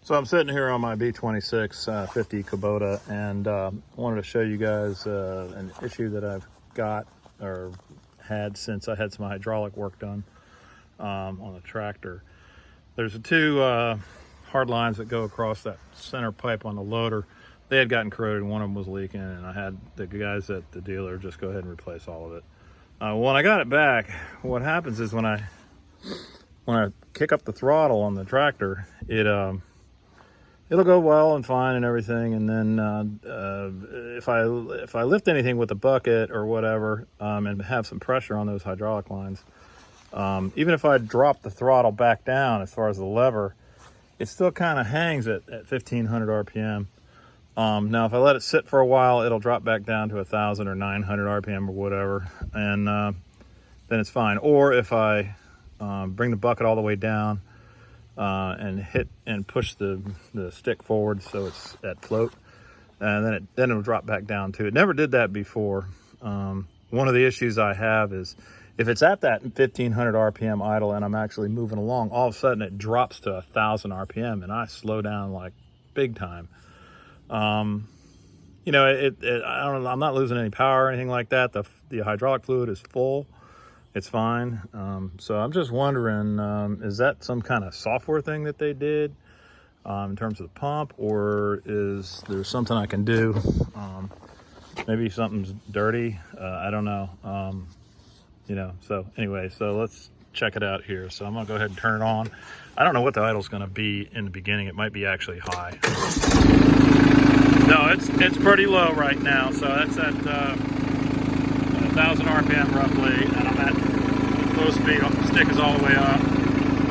So I'm sitting here on my B2650 Kubota, and wanted to show you guys an issue that I've got or had since I had some hydraulic work done on the tractor. There's two hard lines that go across that center pipe on the loader. They had gotten corroded, one of them was leaking, and I had the guys at the dealer just go ahead and replace all of it. When I got it back, what happens is when I kick up the throttle on the tractor, it'll go well and fine and everything, and then if I lift anything with a bucket or whatever and have some pressure on those hydraulic lines, even if I drop the throttle back down as far as the lever, it still kind of hangs at 1500 RPM. Now if I let it sit for a while, it'll drop back down to 1000 or 900 RPM or whatever, and then it's fine. Or if I bring the bucket all the way down and hit and push the stick forward so it's at float, and then it'll drop back down too. It never did that before. One of the issues I have is if it's at that 1500 RPM idle and I'm actually moving along, all of a sudden it drops to 1000 RPM and I slow down like big time. You know, I don't know, I'm not losing any power or anything like that. The hydraulic fluid is full. It's fine. So I'm just wondering, is that some kind of software thing that they did in terms of the pump, or is there something I can do? Maybe something's dirty. I don't know. You know, so anyway, so let's check it out here. So I'm gonna go ahead and turn it on. I don't know what the idle's gonna be in the beginning. It might be actually high. No, it's pretty low right now. So that's at 1000 RPM roughly, and I'm at low speed. The stick is all the way up,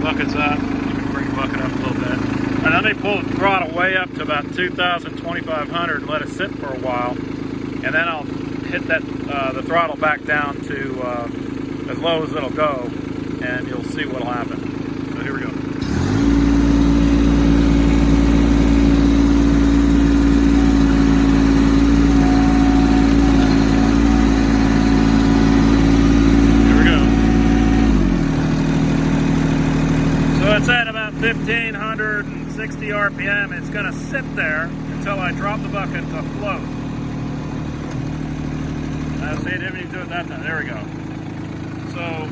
bucket's up. You can bring the bucket up a little bit. And let me pull the throttle way up to about 2000, 2500 and let it sit for a while. And then I'll hit that the throttle back down to as low as it'll go, and you'll see what'll happen. So here we go. So it's at about 1560 RPM. It's going to sit there until I drop the bucket to float. See, it didn't even do it that time. There we go. So,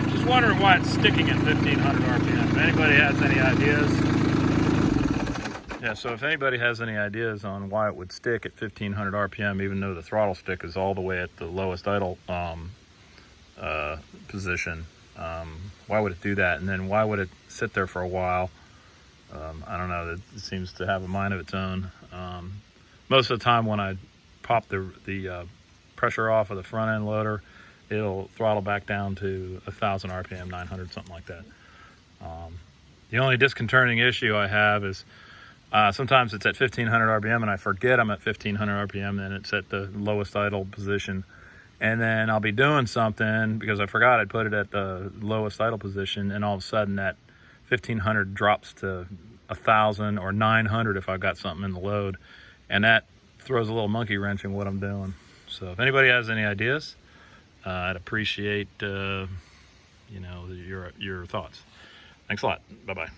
just wondering why it's sticking at 1500 RPM. If anybody has any ideas, yeah, so if anybody has any ideas on why it would stick at 1500 RPM, even though the throttle stick is all the way at the lowest idle position, why would it do that? And then why would it sit there for a while? I don't know. It seems to have a mind of its own. Most of the time when I pop the pressure off of the front end loader, it'll throttle back down to 1000 RPM, 900, something like that. The only disconcerting issue I have is sometimes it's at 1500 RPM and I forget I'm at 1500 RPM and it's at the lowest idle position. And then I'll be doing something because I forgot I'd put it at the lowest idle position, and all of a sudden that 1500 drops to 1000 or 900 if I've got something in the load, and that throws a little monkey wrench in what I'm doing. So if anybody has any ideas, I'd appreciate you know, your thoughts. Thanks a lot. Bye-bye.